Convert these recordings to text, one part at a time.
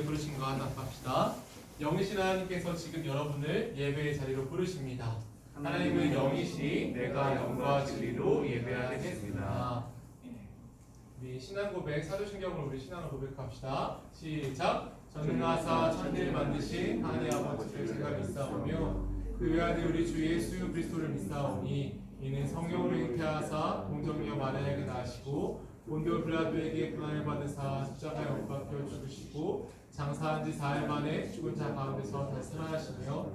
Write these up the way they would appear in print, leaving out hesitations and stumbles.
왜 부르신가 답합시다. 영이신 하나님께서 지금 여러분을 예배의 자리로 부르십니다. 하나님은 영이시 내가 영과 진리로 예배하겠습니다. 우리 신앙 고백, 사도신경으로 우리 신앙을 고백합시다. 시작. 전능하사 천지를 만드신 하나님 아버지를 제가 믿사오며 그 외아들 우리 주 예수 그리스도를 믿사오니 이는 성령으로 잉태하사 동정녀 마리아에게 낳으시고 본디오 빌라도에게 고난을 받으사 십자가에 못 박혀 죽으시고 장사한 지 4일 만에 죽은 자 가운데서 다시 살아나시며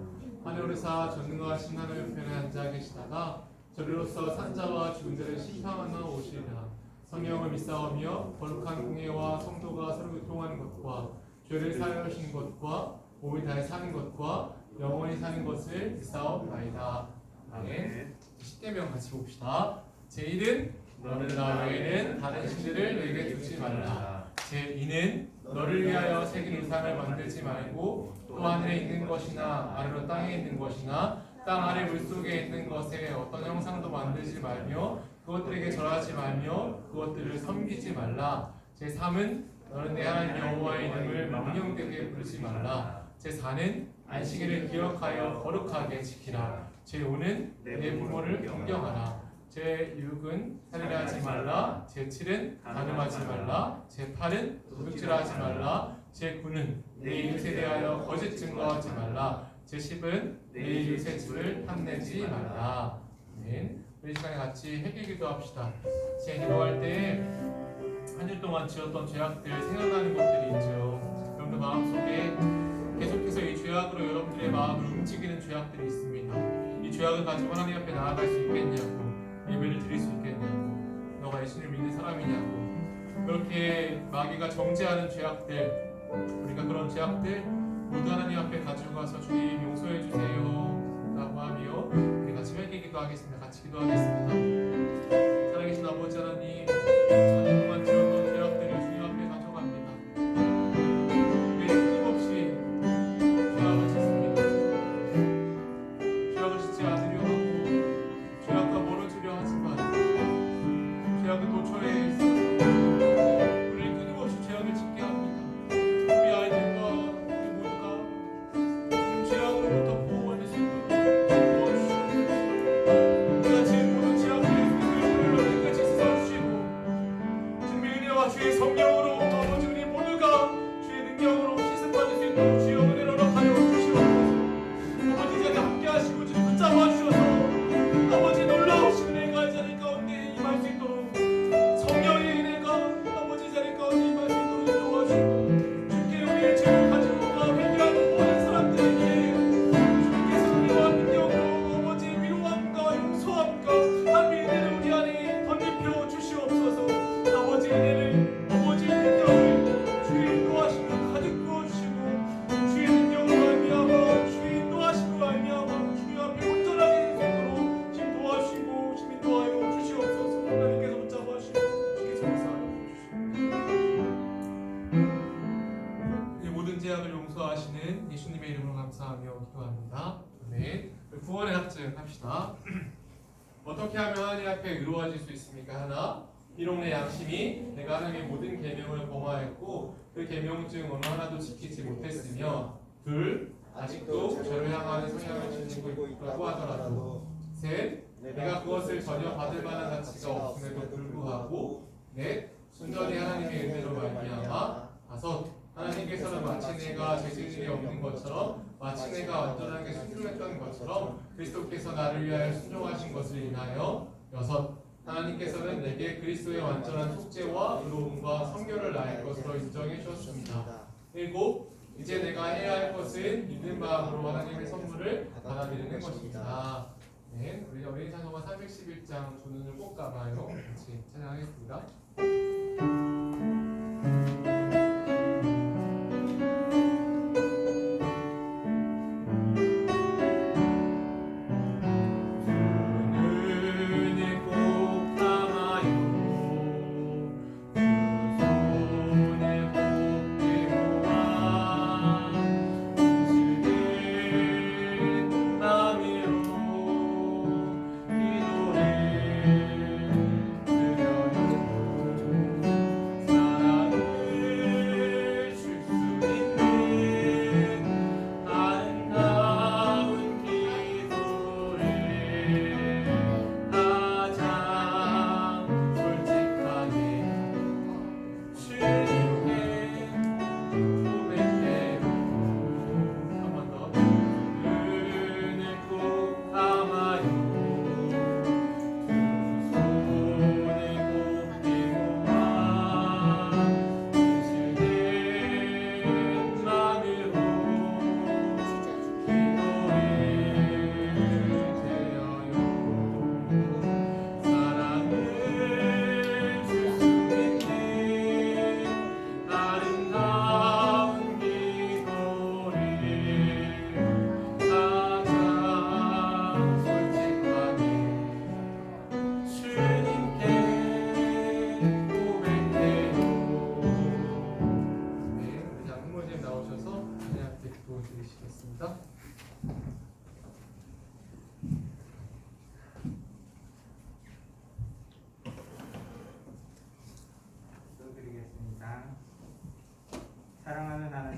하늘에서 전능하신 하나님 편에 앉아 계시다가 저리로서 산자와 죽은 자를 심판하러 오시리라. 성령을 믿사오며 거룩한 공예와 성도가 서로 교통하는 것과 죄를 사하시는 것과 몸을 다해 사는 것과 영원히 사는 것을 믿사옵나이다. 아멘. 10계명 같이 봅시다. 제1은 너는 나 외에는 다른 신들을 너에게 두지 말라. 제2는 너를 위하여 새긴 우상을 만들지 말고 또 하늘에 있는 것이나 아래로 땅에 있는 것이나 땅 아래 물속에 있는 것에 어떤 형상도 만들지 말며 그것들에게 절하지 말며 그것들을 섬기지 말라. 제3은 너는 내 하나님 여호와의 이름을 망령되게 부르지 말라. 제4는 안식일을 기억하여 거룩하게 지키라. 제5는 내 부모를 경경하라. 제6은 살인하지 말라. 제7은 간음하지 말라. 제8은 도둑질하지 말라. 제9는 내 이웃에 대하여 거짓 증거하지 말라. 제10은 내 이웃의 집을 탐내지 말라. 아멘. 우리 시간에 같이 회개 기도합시다. 제 기도할 때 한 주 동안 지었던 죄악들 생각나는 것들이 있죠. 여러분들 마음속에 계속해서 이 죄악으로 여러분들의 마음을 움직이는 죄악들이 있습니다. 이 죄악을 가지고 하나님 앞에 나아갈 수 있겠냐고, 예배를 드릴 수 있겠냐고, 너가 예수님을 믿는 사람이냐고, 그렇게 마귀가 정죄하는 죄악들, 우리가 그런 죄악들 모두 하나님 앞에 가져가서 주님 용서해 주세요 라고 하며 우리 같이 회개 기도하겠습니다. 같이 기도하겠습니다. 살아계신 아버지 하나님, 한 주 동안 지었던 죄악들을 주님 앞에 가져갑니다. 우리 끊임없이 죄악을 짓습니다. 죄악을 짓지 않으려 하고 죄악과 멀어지려 하지만 죄악은 도처에 있어서 우리를 끊임없이 죄악을 짓게 합니다. 우리 아이들과 우리 모두가 죄악으로부터 보호받을 수 있도록 도와주시옵소서. 우리가 지은 모든 죄악들을 예수님의 이름으로 끝까지 씻어주시고 주님의 은혜와 주의 성령으로 아버지 우리 모두가 주의 능력으로 씻음받을 수 있도록 주여 은혜를 허락하여 주시옵소서. 아버지 이 자리에 함께 하시고 주님 붙잡아 주셔서 아버지 놀라우신 은혜가 이 자리 가운데 임할 수 있도록 성령의 은혜가 아버지 이 자리 가운데 임할 수 있도록 도와주시고 주께 우리의 죄를 가지고 가 회개하는 모든 사람들에게 주님께서 은혜와 능력으로 아버지 위로함과 용서함과 하나님의 은혜를 우리 안에 덧입혀 주시옵소서. 아버지 은혜를 아버지 능력을 주의 인도하심을 가득 부어주시고 주의 능력으로 말미암아 주의 인도하심으로 말미암아 주님 앞에 온전하게 될 수 있도록 주님 도와주시고 주님 인도하여 주시옵소서. 하나님께서 붙잡아 주시고 주께서 역사하여 주시옵소서. 이 모든 죄악을 용서하시는 예수님의 이름으로 감사하며 기도합니다. 아멘. 구원의 학증 합시다. 어떻게 하면 하나님 앞에 의로워질 수 있습니까? 하나, 비록 내 양심이 내가 하나님의 모든 계명을 범하였고 그 계명 중 어느 하나도 지키지 못했으며, 둘, 아직도 저를 향하는 성향을 지니고 있다고 하더라도, 셋, 내가 그것을 전혀 받을 만한 가치가 없음에도 불구하고, 넷, 순전히 하나님의 은혜로 말미암아, 다섯, 하나님께서는 마치 내가 죄질이 없는 것처럼 마치 내가 완전하게 순종했던 것처럼 그리스도께서 나를 위하여 순종하신 것을 인하여, 여섯, 하나님께서는 내게 그리스도의 완전한 속죄와 의로움과 성결을 나의 것으로 인정해 주셨습니다. 일곱, 이제 내가 해야 할 것은 믿는 마음으로 하나님의 선물을 받아들이는 것입니다. 네, 우리 어린이 찬송가 311장 두 눈을 꼭 감아요. 같이 찬양하겠습니다.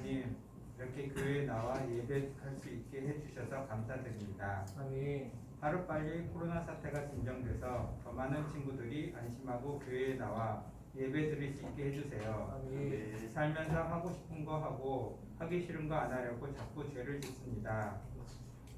하나님, 이렇게 교회에 나와 예배할 수 있게 해주셔서 감사드립니다. 아멘. 하루빨리 코로나 사태가 진정돼서 더 많은 친구들이 안심하고 교회에 나와 예배 드릴 수 있게 해주세요. 아멘. 살면서 하고 싶은 거 하고 하기 싫은 거 안 하려고 자꾸 죄를 짓습니다.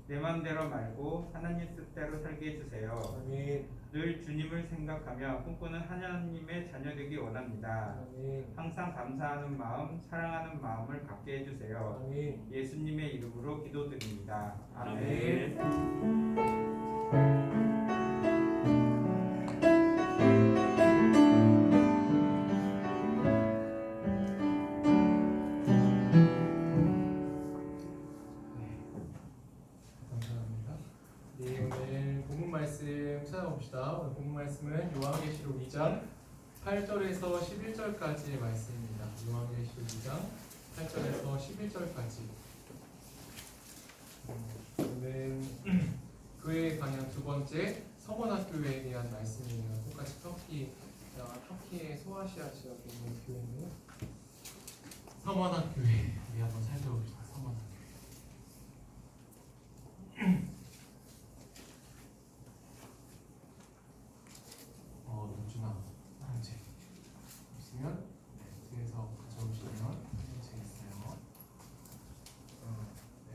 내 마음대로 말고 하나님 뜻대로 살게 해주세요. 아멘. 늘 주님을 생각하며 꿈꾸는 하나님의 자녀 되기 원합니다. 아멘. 항상 감사하는 마음, 사랑하는 마음을 갖게 해주세요. 아멘. 예수님의 이름으로 기도드립니다. 아멘. 감사합니다. 네, 오늘 본문 말씀 찾아봅시다. 오늘 본문 말씀은 요한계시록 2장 8절에서 11절까지의 말씀입니다. 요한계시록 2장 8절에서 11절까지. 오늘 교회 방향 두 번째 서머나교회에 대한 말씀이에요. 똑같이 터키의 소아시아 지역에 있는 교회인데요. 서머나교회 우리 한번 살펴봅시다. 서머나교회. 노준아, 현재 있으면 뒤에서 가져오시면 되겠어요. 네.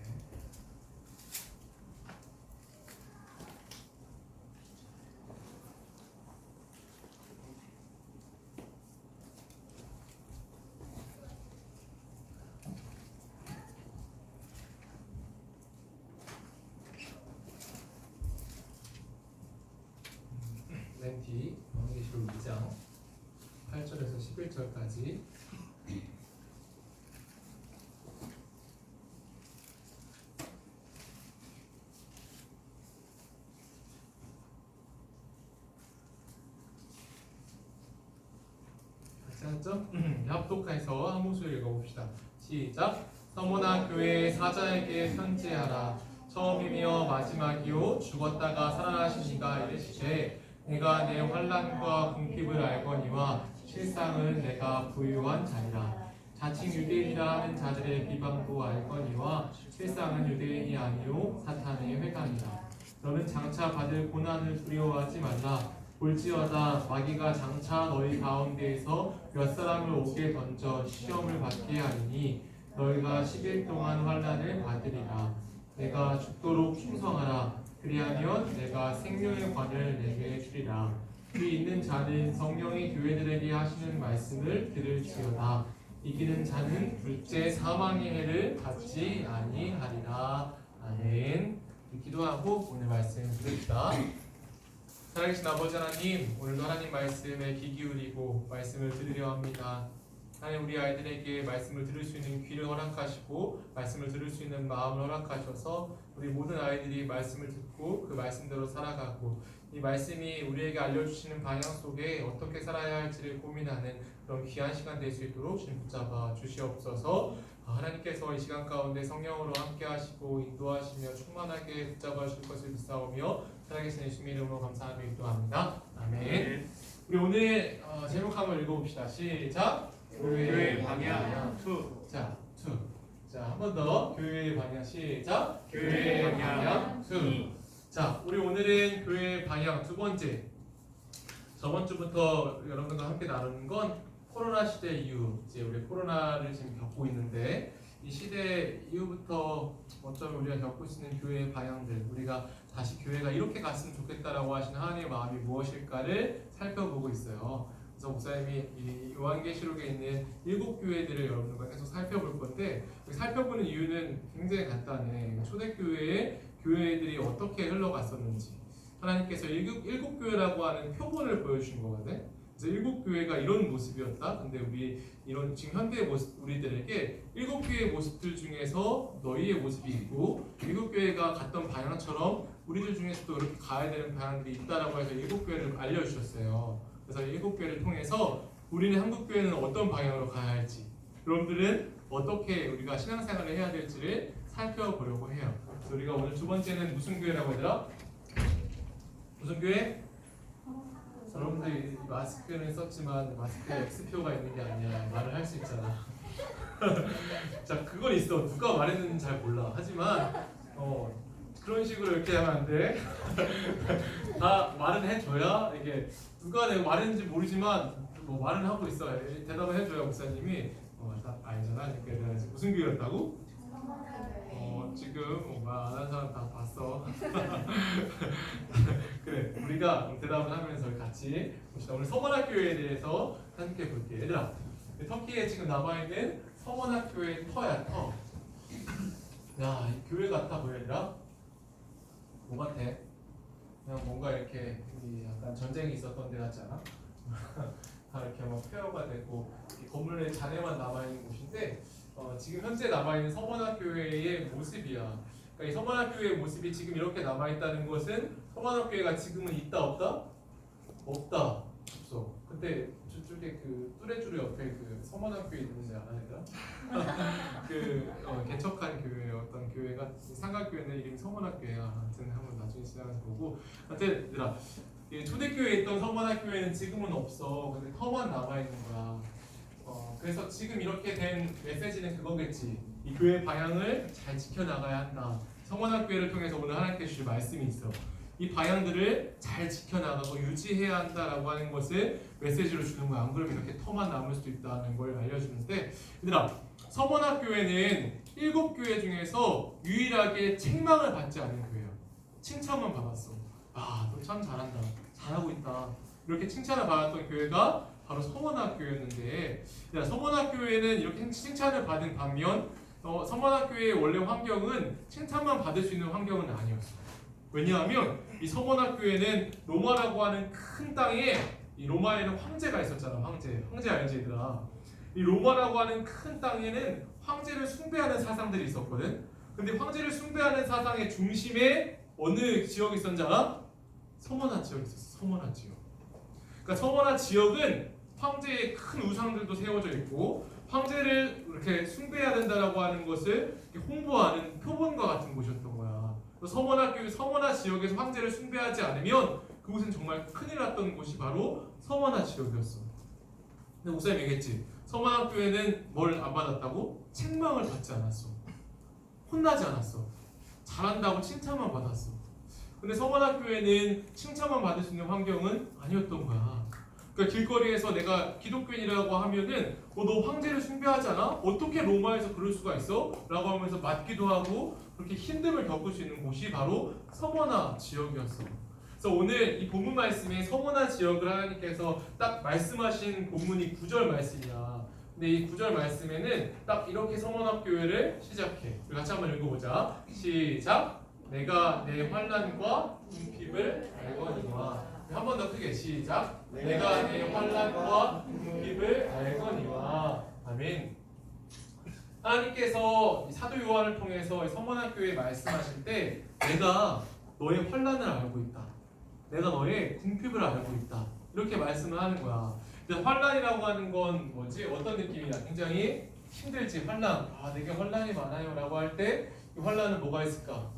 맨 뒤 요한계시록 2장 8절에서 11절까지. 자, 합독해서 한 목소리 읽어봅시다. 시작. 서머나 교회의 사자에게 편지하라. 처음이며 마지막이요 죽었다가 살아나신 이가 이르시되 내가 내 환난과 궁핍을 알거니와 실상은 내가 부유한 자니라. 자칭 유대인이라 하는 자들의 비방도 알거니와 실상은 유대인이 아니요 사탄의 회당이라. 너는 장차 받을 고난을 두려워하지 말라. 볼지어다 마귀가 장차 너희 가운데에서 몇 사람을 옥에 던져 시험을 받게 하리니 너희가 10일 동안 환난을 받으리라. 내가 죽도록 충성하라. 그리하면 내가 생명의 관을 내게 주리라. 귀 있는 자는 성령이 교회들에게 하시는 말씀을 들을지어다. 이기는 자는 둘째 사망의 해를 받지 아니하리라. 아멘. 기도하고 오늘 말씀 들읍시다. 살아계신 아버지 하나님, 오늘도 하나님 말씀에 귀 기울이고 말씀을 들으려 합니다. 하나님, 우리 아이들에게 말씀을 들을 수 있는 귀를 허락하시고 말씀을 들을 수 있는 마음을 허락하셔서 우리 모든 아이들이 말씀을 듣고 그 말씀대로 살아가고 이 말씀이 우리에게 알려주시는 방향 속에 어떻게 살아야 할지를 고민하는 그런 귀한 시간 될 수 있도록 주님 붙잡아 주시옵소서. 하나님께서 이 시간 가운데 성령으로 함께 하시고 인도하시며 충만하게 붙잡아 주실 것을 믿사오며 살아계신 예수님의 이름으로 감사하며 기도합니다. 아멘. 우리 오늘 제목 한번 읽어봅시다. 시작. 교회 방향 2. 자, 한 번 더. 교회의 방향 시작. 교회의 방향 2. 자, 우리 오늘은 교회의 방향 두 번째. 저번 주부터 여러분과 함께 나누는 건 코로나 시대 이후, 이제 우리 코로나를 지금 겪고 있는데 이 시대 이후부터 어쩌면 우리가 겪고 있는 교회의 방향들, 우리가 다시 교회가 이렇게 갔으면 좋겠다라고 하시는 하나님의 마음이 무엇일까를 살펴보고 있어요. 그래서 목사님이 이 요한계시록에 있는 7교회들을 여러분들과 계속 살펴볼 건데, 살펴보는 이유는 굉장히 간단해. 초대교회의 교회들이 어떻게 흘러갔었는지, 하나님께서 7교회라고 하는 표본을 보여주신 거거든. 그래서 7교회가 이런 모습이었다. 근데 우리 이런 지금 현대의 모습, 우리들에게 7교회의 모습들 중에서 너희의 모습이 있고 7교회가 갔던 방향처럼 우리들 중에서도 이렇게 가야 되는 방향들이 있다라고 해서 7교회를 알려주셨어요. 그래서 7교회를 통해서 우리는 한국교회는 어떤 방향으로 가야 할지, 여러분들은 어떻게 우리가 신앙생활을 해야 될지를 살펴보려고 해요. 그래서 우리가 오늘 두 번째는 무슨 교회라고 하더라? 무슨 교회? 여러분들이 이 마스크는 썼지만 마스크에 X표가 있는 게 아니야. 말을 할 수 있잖아. 자, 그건 있어. 누가 말했는지 잘 몰라. 하지만 그런 식으로 이렇게 하면 안 돼. 다 말은 해줘야 이게 누가 내가 말했는지 모르지만 뭐 말은 하고 있어. 대답을 해줘야 목사님이 딱 알잖아. 그러니까 내가 지금 무슨 교회였다고? 지금 말 안 한 사람 다 봤어. 그래, 우리가 대답을 하면서 같이 봅시다. 오늘 서원학교에 대해서 함께 볼게요. 얘들아, 터키에 지금 남아있는 서원학교의 터야, 터. 야, 이 교회 같아 보여, 얘들아? 뭐 같아? 그냥 뭔가 이렇게 약간 전쟁이 있었던 데 같지 않아? 다 이렇게 막 폐허가 되고 건물에 잔해만 남아있는 곳인데 지금 현재 남아있는 서원학교회의 모습이야. 그러니까 이 서원학교회의 모습이 지금 이렇게 남아있다는 것은 서원학교회가 지금은 있다 없다? 없다. 없어. 근데 저쪽에 그 뚜레쥬르 옆에 그 서원학교회 있는데 아나 얘들아? 개척한 교회 어떤 교회가 상가교회는 이름이 서원학교회야. 아무튼 한번 나중에 지나가서 보고. 하여튼 얘들아, 초대교회에 있던 서원학교회는 지금은 없어. 근데 터만 남아있는 거야. 그래서 지금 이렇게 된 메시지는 그거겠지. 이 교회 방향을 잘 지켜나가야 한다. 성원학교회를 통해서 오늘 하나님께 주실 말씀이 있어. 이 방향들을 잘 지켜나가고 유지해야 한다라고 하는 것을 메시지로 주는 거야. 안 그러면 이렇게 터만 남을 수도 있다는 걸 알려주는데, 얘들아, 서원학교회는 7교회 중에서 유일하게 책망을 받지 않은 교회야. 칭찬만 받았어. 아, 너 참 잘한다. 잘하고 있다. 이렇게 칭찬을 받았던 교회가 바로 서원학교회였는데, 서원학교회는 이렇게 칭찬을 받은 반면 서원학교회의 원래 환경은 칭찬만 받을 수 있는 환경은 아니었어. 왜냐하면 이 서원학교회는 로마라고 하는 큰 땅에 이 로마에는 황제가 있었잖아. 황제 알지 얘들아? 이 로마라고 하는 큰 땅에는 황제를 숭배하는 사상들이 있었거든. 근데 황제를 숭배하는 사상의 중심에 어느 지역이 있었는지 알아? 서원하 지역이 있었어. 서원하 지역. 그러니까 서원하 지역은 황제의 큰 우상들도 세워져 있고 황제를 이렇게 숭배해야 된다라고 하는 것을 홍보하는 표본과 같은 곳이었던 거야. 서원하 지역에서 황제를 숭배하지 않으면 그곳은 정말 큰일 났던 곳이 바로 서원하 지역이었어. 근데 목사님 얘기했지. 서원학교회는 뭘 안 받았다고? 책망을 받지 않았어. 혼나지 않았어. 잘한다고 칭찬만 받았어. 근데 서원학교회는 칭찬만 받을 수 있는 환경은 아니었던 거야. 그러니까 길거리에서 내가 기독교인이라고 하면은 너 황제를 숭배하지 않아? 어떻게 로마에서 그럴 수가 있어? 라고 하면서 맞기도 하고 그렇게 힘듦을 겪을 수 있는 곳이 바로 서원하 지역이었어. 그래서 오늘 이 본문 말씀에 서원하 지역을 하나님께서 딱 말씀하신 본문이 9절 말씀이야. 근데 이 9절 말씀에는 딱 이렇게 서원학교회를 시작해. 우리 같이 한번 읽어보자. 시작. 내가 내 환난과 궁핍을 알거니와. 한 번 더 크게 시작. 내가 내 환난과 궁핍을 알거니와. 아멘. 하나님께서 사도 요한을 통해서 서원학교회에 말씀하실 때 내가 너의 환난을 알고 있다. 내가 너의 궁핍을 알고 있다. 이렇게 말씀을 하는 거야. 근데 환난이라고 하는 건 뭐지? 어떤 느낌이야? 굉장히 힘들지. 환난. 아, 내게 환난이 많아요라고 할 때 이 환난은 뭐가 있을까?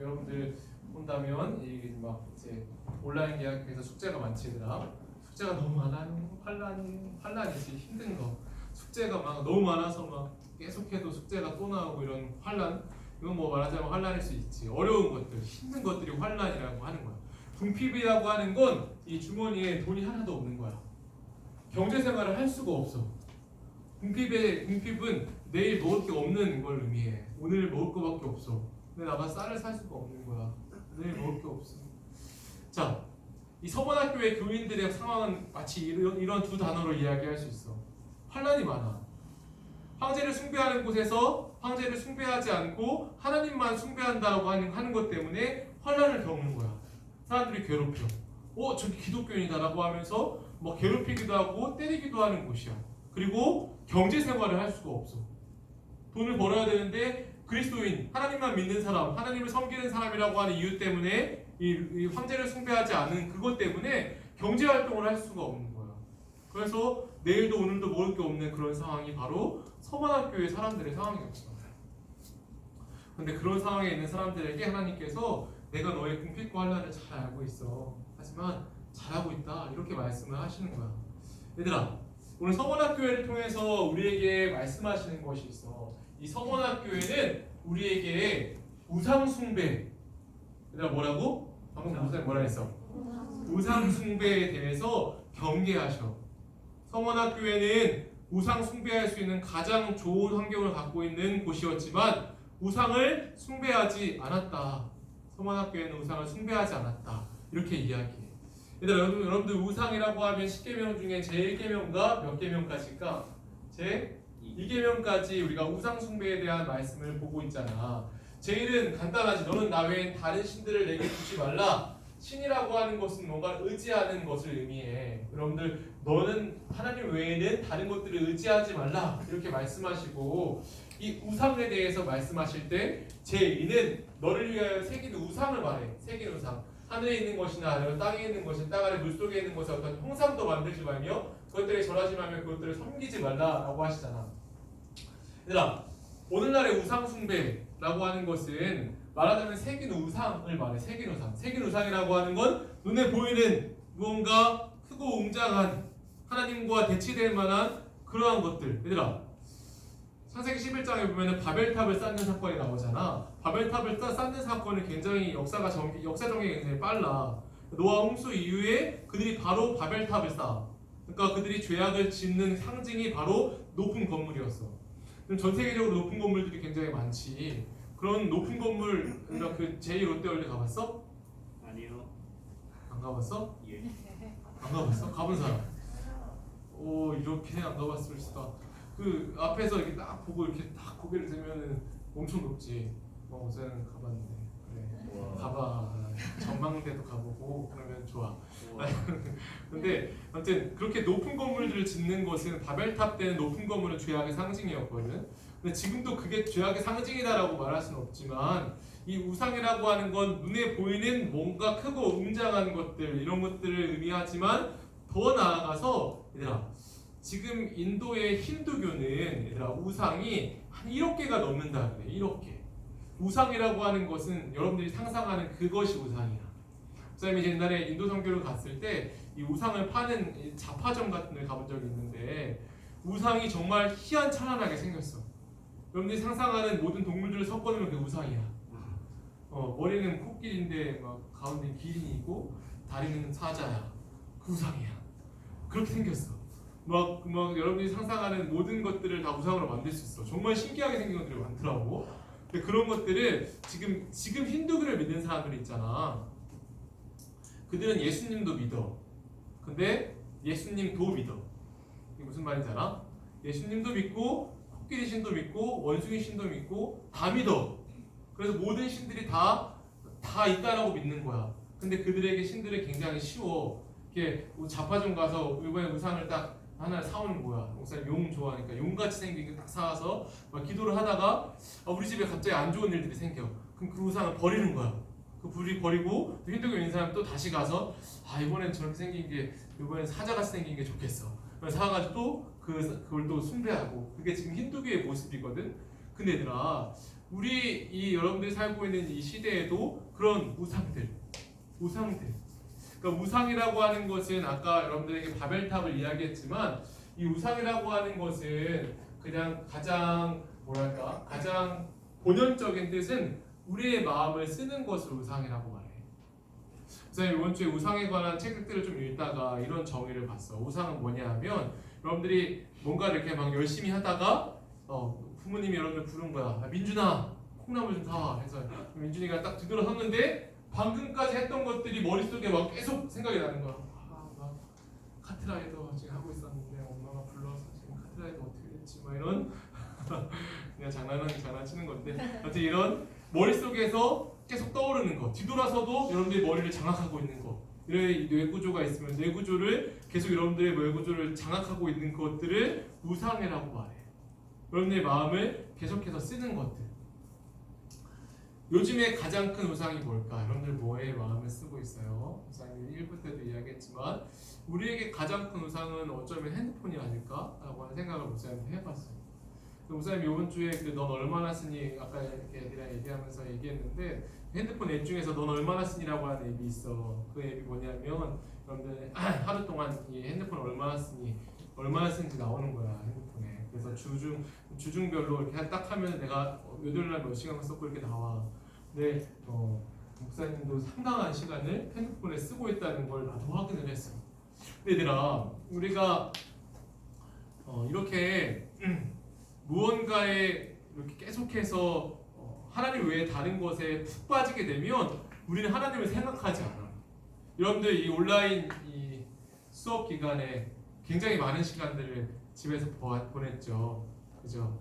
여러분들 본다면 이 막 이제 온라인 계약에서 숙제가 많지 얘들아. 숙제가 너무 많아요. 환난이지. 힘든 거. 숙제가 막 너무 많아서 막 계속해도 숙제가 또 나오고 이런 환난. 이건 뭐 말하자면 환난일 수 있지. 어려운 것들, 힘든 것들이 환난이라고 하는 거야. 궁핍이라고 하는 건 이 주머니에 돈이 하나도 없는 거야. 경제 생활을 할 수가 없어. 궁핍은 내일 먹을 게 없는 걸 의미해. 오늘 먹을 거밖에 없어. 근데 나가 쌀을 살 수가 없는 거야. 내일 먹을 게 없어. 자, 이 서원학교의 교인들의 상황은 마치 이런 두 단어로 이야기할 수 있어. 환난이 많아. 황제를 숭배하는 곳에서 황제를 숭배하지 않고 하나님만 숭배한다라고 하는 것 때문에 환난을 겪는 거야. 사람들이 괴롭혀. 저기 기독교인이다라고 하면서 막 괴롭히기도 하고 때리기도 하는 곳이야. 그리고 경제 생활을 할 수가 없어. 돈을 벌어야 되는데 그리스도인, 하나님만 믿는 사람, 하나님을 섬기는 사람이라고 하는 이유 때문에 이 황제를 숭배하지 않은 그것 때문에 경제 활동을 할 수가 없는 거야. 그래서 내일도 오늘도 먹을 게 없는 그런 상황이 바로 서원학교의 사람들의 상황이었어. 근데 그런 상황에 있는 사람들에게 하나님께서 내가 너의 궁핍과 환난을 잘 알고 있어. 하지만 잘하고 있다 이렇게 말씀을 하시는 거야. 얘들아, 오늘 서원학교회를 통해서 우리에게 말씀하시는 것이 있어. 이 서원학교회는 우리에게 우상숭배, 얘들아 뭐라고? 방금 목사님 뭐라 했어? 우상숭배에 대해서 경계하셔. 서원학교회는 우상 숭배할 수 있는 가장 좋은 환경을 갖고 있는 곳이었지만 우상을 숭배하지 않았다. 서원학교회는 우상을 숭배하지 않았다. 이렇게 이야기해. 얘들아, 여러분들 우상이라고 하면 10계명 중에 제1계명과 몇 계명까지일까? 제2계명까지 우리가 우상 숭배에 대한 말씀을 보고 있잖아. 제1은 간단하지. 너는 나 외엔 다른 신들을 내게 두지 말라. 신이라고 하는 것은 뭔가 의지하는 것을 의미해. 여러분들 너는 하나님 외에는 다른 것들을 의지하지 말라 이렇게 말씀하시고, 이 우상에 대해서 말씀하실 때 제2는 너를 위하여 새긴 우상을 말해. 새긴 우상, 하늘에 있는 것이나 아니면 땅에 있는 것이나 땅 아래 물속에 있는 것을 어떤 형상도 만들지 말며 그것들에 절하지 말며 그것들을 섬기지 말라라고 하시잖아. 얘들아, 오늘날의 우상 숭배라고 하는 것은 말하자면 새긴 우상을 말해. 새긴 우상. 새긴 우상이라고 하는 건 눈에 보이는 무언가 크고 웅장한 하나님과 대치될 만한 그러한 것들. 얘들아, 창세기 11장에 보면은 바벨탑을 쌓는 사건이 나오잖아. 바벨탑을 쌓는 사건은 굉장히 역사 정이 굉장히 빨라. 노아 홍수 이후에 그들이 바로 바벨탑을 쌓아. 그러니까 그들이 죄악을 짓는 상징이 바로 높은 건물이었어. 그럼 전 세계적으로 높은 건물들이 굉장히 많지. 그런 높은 건물, 그러니까 그 제2롯데월드 가봤어? 아니요. 안 가봤어? 예. 안 가봤어? 가본 사람? 오, 이렇게 안 가봤을 수도. 그 앞에서 이렇게 딱 보고 이렇게 딱 고개를 들면은 엄청 높지. 우선 가봤는데. 그래. 우와. 가봐. 전망대도 가보고 그러면 좋아. 우와. 근데 아무튼 그렇게 높은 건물들을 짓는 것은 바벨탑 때는 높은 건물은 죄악의 상징이었거든. 근데 지금도 그게 죄악의 상징이다라고 말할 수는 없지만 이 우상이라고 하는 건 눈에 보이는 뭔가 크고 웅장한 것들, 이런 것들을 의미하지만 더 나아가서 얘들아, 지금 인도의 힌두교는 얘들아 우상이 한 1억 개가 넘는다 그래. 1억 개. 우상이라고 하는 것은 여러분들이 상상하는 그것이 우상이야. 선생님이 옛날에 인도 선교를 갔을 때 이 우상을 파는 잡화점 같은 데 가본 적이 있는데 우상이 정말 희한찬란하게 생겼어. 여러분들이 상상하는 모든 동물들을 섞어놓으면 그게 우상이야. 머리는 코끼리인데 막 가운데 기린이 있고 다리는 사자야. 그 우상이야. 그렇게 생겼어. 막 여러분들이 상상하는 모든 것들을 다 우상으로 만들 수 있어. 정말 신기하게 생긴 것들이 많더라고. 근데 그런 것들을 지금 힌두교를 믿는 사람들이 있잖아. 그들은 예수님도 믿어. 근데 예수님도 믿어. 이게 무슨 말인지 알아? 예수님도 믿고 코끼리 신도 믿고 원숭이 신도 믿고 다 믿어. 그래서 모든 신들이 다 있다라고 믿는 거야. 근데 그들에게 신들은 굉장히 쉬워. 이렇게 자파점 가서 이번에 우상을 딱 하나 사오는 거야. 목사님 용 좋아하니까 용같이 생긴 게 딱 사와서 막 기도를 하다가 우리 집에 갑자기 안 좋은 일들이 생겨. 그럼 그 우상을 버리는 거야. 그 불이 버리고 힌두교 있는 사람 또 다시 가서 이번엔 저렇게 생긴 게 이번엔 사자같이 생긴 게 좋겠어. 그래서 사가지고 또 그걸 또 숭배하고. 그게 지금 힌두교의 모습이거든. 근데 얘들아, 우리 여러분들이 살고 있는 이 시대에도 그런 우상들. 그러니까 우상이라고 하는 것은 아까 여러분들에게 바벨탑을 이야기했지만 이 우상이라고 하는 것은 그냥 가장 본연적인 뜻은 우리의 마음을 쓰는 것을 우상이라고 말해. 그래서 이번 주에 우상에 관한 책들을 좀 읽다가 이런 정의를 봤어. 우상은 뭐냐 하면 여러분들이 뭔가 이렇게 막 열심히 하다가 부모님이 여러분들 부른 거야. 민준아, 콩나물 좀 사와. 해서 민준이가 딱 뒤돌아섰는데 방금까지 했던 것들이 머릿속에 막 계속 생각이 나는 거야. 막 카트라이더 지금 하고 있었는데 엄마가 불러서 지금 카트라이더 어떻게 됐지? 막 이런 그냥 장난치는 건데 아무튼 이런 머릿속에서 계속 떠오르는 거, 뒤돌아서도 여러분들이 머리를 장악하고 있는 거, 이런 뇌구조가 있으면 뇌구조를 계속 여러분들의 뇌구조를 장악하고 있는 것들을 우상이라고 말해. 여러분들의 마음을 계속해서 쓰는 것들. 요즘에 가장 큰 우상이 뭘까? 여러분들 뭐에 마음을 쓰고 있어요? 우상이 1부 때도 이야기했지만 우리에게 가장 큰 우상은 어쩌면 핸드폰이 아닐까라고 하는 생각을 목사님도 해봤어요. 목사님 이번 주에 그 넌 얼마나 쓰니 아까 이렇게 애들이랑 얘기하면서 얘기했는데 핸드폰 앱 중에서 넌 얼마나 쓰니라고 하는 앱이 있어. 그 앱이 뭐냐면 여러분들 하루 동안 이 핸드폰 얼마나 쓰는지 나오는 거야 핸드폰에. 그래서 주중별로 이렇게 딱 하면 내가 요일날 몇 시간 썼고 이렇게 나와. 근데 목사님도 상당한 시간을 핸드폰에 쓰고 있다는 걸 나도 확인을 했어. 근데 얘들아 우리가 이렇게 무언가에 이렇게 계속해서 하나님 외에 다른 것에 푹 빠지게 되면 우리는 하나님을 생각하지 않아. 여러분들 이 온라인 이 수업 기간에 굉장히 많은 시간들을 집에서 보냈죠, 그죠?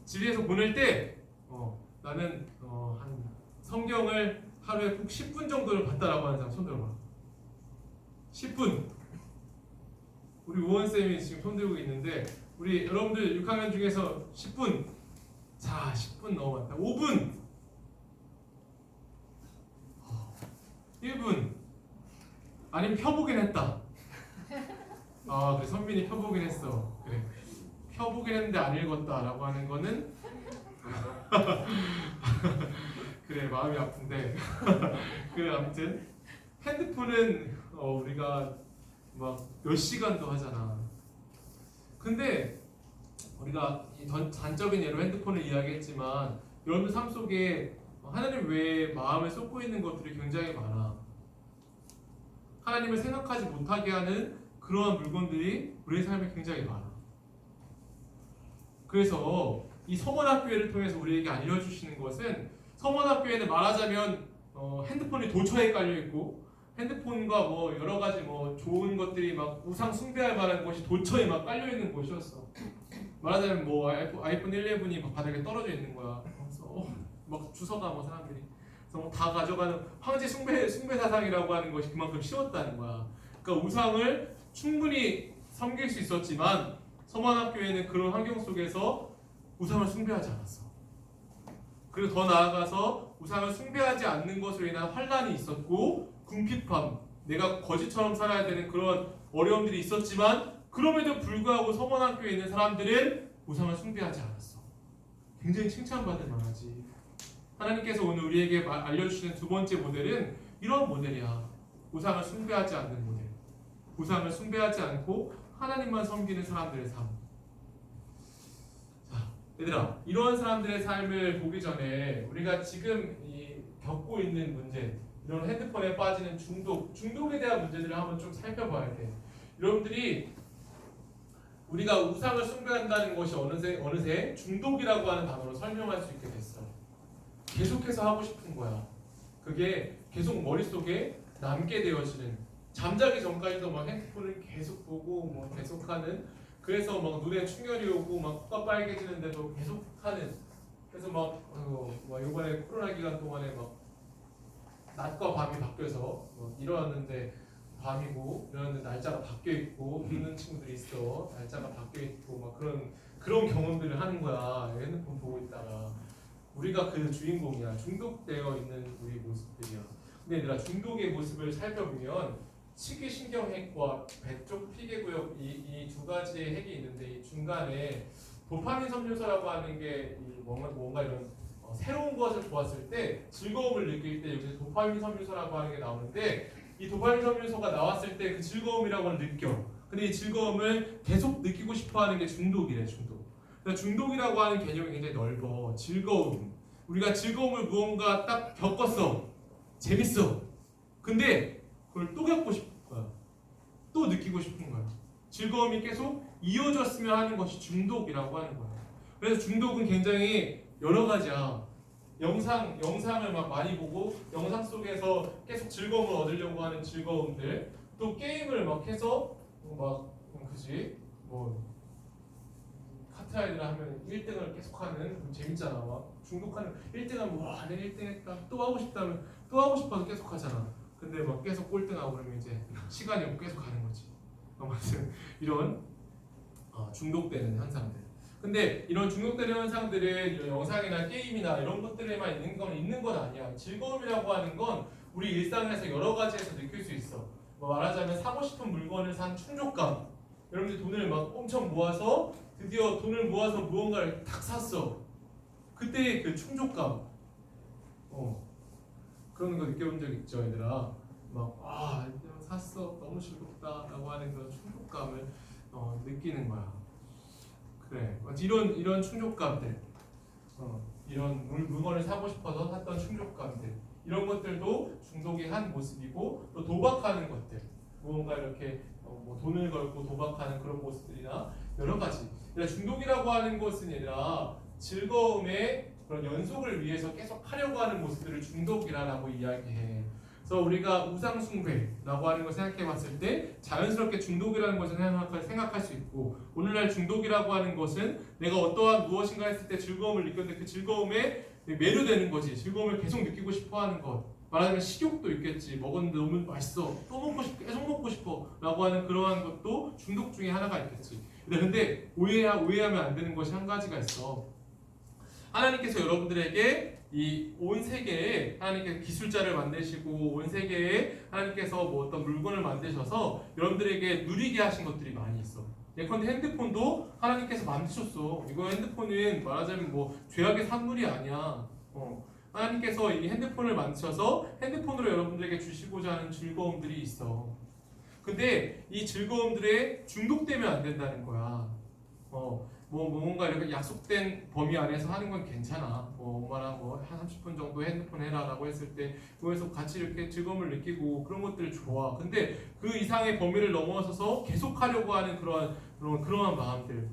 집에서 보낼 때 나는 한 성경을 하루에 꼭 10분 정도를 봤다라고 하는 사람 손 들어봐. 10분. 우리 우원 쌤이 지금 손 들고 있는데 우리 여러분들 6학년 중에서 10분. 자, 10분 넘어갔다. 5분. 1분. 아니면 펴보긴 했다. 아, 그래 선민이 펴보긴 했어. 그래. 펴보긴 했는데 안 읽었다라고 하는 거는 그래 마음이 아픈데 그래 아무튼 핸드폰은 우리가 막 몇 시간도 하잖아. 근데 우리가 이 단적인 예로 핸드폰을 이야기했지만 여러분들 삶 속에 하나님 외에 마음을 쏟고 있는 것들이 굉장히 많아. 하나님을 생각하지 못하게 하는 그러한 물건들이 우리의 삶에 굉장히 많아. 그래서 이 성원학교회를 통해서 우리에게 알려주시는 것은 성원학교회는 말하자면 핸드폰이 도처에 깔려있고 핸드폰과 뭐 여러 가지 뭐 좋은 것들이 막 우상 숭배할 만한 것이 도처에 막 깔려있는 곳이었어. 말하자면 뭐 아이폰 11이 막 바닥에 떨어져 있는 거야. 그래서 막 주워가 뭐 사람들이 그래서 다 가져가는 황제 숭배 사상이라고 하는 것이 그만큼 쉬웠다는 거야. 그러니까 우상을 충분히 섬길 수 있었지만 서만학교회는 그런 환경 속에서 우상을 숭배하지 않았어. 그리고 더 나아가서 우상을 숭배하지 않는 것으로 인한 환난이 있었고 궁핍함, 내가 거지처럼 살아야 되는 그런 어려움들이 있었지만 그럼에도 불구하고 서만학교에 있는 사람들은 우상을 숭배하지 않았어. 굉장히 칭찬받을 만하지. 하나님께서 오늘 우리에게 알려주시는 두 번째 모델은 이런 모델이야. 우상을 숭배하지 않는 모델. 우상을 숭배하지 않고 하나님만 섬기는 사람들의 삶. 자, 얘들아, 이러한 사람들의 삶을 보기 전에 우리가 지금 겪고 있는 문제, 이런 핸드폰에 빠지는 중독에 대한 문제들을 한번 좀 살펴봐야 돼. 여러분들이 우리가 우상을 숭배한다는 것이 어느새 중독이라고 하는 단어로 설명할 수 있게 됐어. 계속해서 하고 싶은 거야. 그게 계속 머릿속에 남게 되어지는, 잠자기 전까지도 막 핸드폰을 계속 보고 뭐 계속하는, 그래서 막 눈에 충혈이 오고 막 코가 빨개지는데도 계속하는, 그래서 막 이번에 코로나 기간 동안에 막 낮과 밤이 바뀌어서 일어났는데 밤이고 일어났는데 날짜가 바뀌어 있고 있는 친구들이 있어. 날짜가 바뀌어 있고 막 그런 경험들을 하는 거야. 핸드폰 보고 있다가. 우리가 그 주인공이야. 중독되어 있는 우리 모습들이야. 근데 얘들아, 중독의 모습을 살펴보면 식이신경핵과 배쪽 피계구역 이 두 가지의 핵이 있는데 이 중간에 도파민 섬유소라고 하는 게 뭔가 이런 새로운 것을 보았을 때 즐거움을 느낄 때 여기서 도파민 섬유소라고 하는 게 나오는데 이 도파민 섬유소가 나왔을 때 그 즐거움이라고 하는 느껴. 근데 이 즐거움을 계속 느끼고 싶어하는 게 중독이래. 그러니까 중독이라고 하는 개념이 굉장히 넓어. 즐거움. 우리가 즐거움을 무언가 딱 겪었어. 재밌어. 근데 그걸 또 겪고 싶은 거야. 또 느끼고 싶은 거야. 즐거움이 계속 이어졌으면 하는 것이 중독이라고 하는 거야. 그래서 중독은 굉장히 여러 가지야. 영상을 막 많이 보고 영상 속에서 계속 즐거움을 얻으려고 하는 즐거움들, 또 게임을 막 해서 카트라이더를 하면 1등을 계속하는 재밌잖아. 막 중독하는 1등하면 와 내가 1등 했다. 또 하고 싶다면 또 하고 싶어서 계속 하잖아. 근데 막 계속 꼴등하고 그러면 이제 시간이 없고 계속 가는 거지. 아무튼 이런 중독되는 현상들. 근데 이런 중독되는 현상들은 이런 영상이나 게임이나 이런 것들에만 있는 건 아니야. 즐거움이라고 하는 건 우리 일상에서 여러 가지에서 느낄 수 있어. 말하자면 사고 싶은 물건을 산 충족감, 여러분들 돈을 막 엄청 모아서 드디어 돈을 모아서 무언가를 딱 샀어. 그때의 그 충족감, 그런 거 느껴본 적 있죠, 얘들아? 막 샀어, 너무 즐겁다라고 하는 그런 충족감을 느끼는 거야. 그래, 이런 충족감들, 이런 물건을 사고 싶어서 샀던 충족감들, 이런 것들도 중독의 한 모습이고, 또 도박하는 것들, 무언가 이렇게 뭐 돈을 걸고 도박하는 그런 모습들이나 여러 가지. 그러니까 중독이라고 하는 것은 얘들아 즐거움의 그런 연속을 위해서 계속 하려고 하는 모습들을 중독이라고 이야기해. 그래서 우리가 우상숭배라고 하는 걸 생각해봤을 때 자연스럽게 중독이라는 것을 생각할 수 있고, 오늘날 중독이라고 하는 것은 내가 어떠한 무엇인가 했을 때 즐거움을 느꼈는데 그 즐거움에 매료되는 거지. 즐거움을 계속 느끼고 싶어하는 것. 말하자면 식욕도 있겠지. 먹었는데 너무 맛있어. 또 먹고 싶고 계속 먹고 싶어. 라고 하는 그러한 것도 중독 중에 하나가 있겠지. 근데 오해하면 안 되는 것이 한 가지가 있어. 하나님께서 여러분들에게 이 온 세계에 하나님께서 기술자를 만드시고 온 세계에 하나님께서 뭐 어떤 물건을 만드셔서 여러분들에게 누리게 하신 것들이 많이 있어. 예컨대 핸드폰도 하나님께서 만드셨어. 이거 핸드폰은 말하자면 뭐 죄악의 산물이 아니야. 하나님께서 이 핸드폰을 만드셔서 핸드폰으로 여러분들에게 주시고자 하는 즐거움들이 있어. 근데 이 즐거움들에 중독되면 안 된다는 거야. 뭔가 이렇게 약속된 범위 안에서 하는 건 괜찮아. 엄마랑 한 30분 정도 핸드폰 해라라고 했을 때 그거에서 같이 이렇게 즐거움을 느끼고 그런 것들 좋아. 근데 그 이상의 범위를 넘어서서 계속 하려고 하는 그러한 마음들,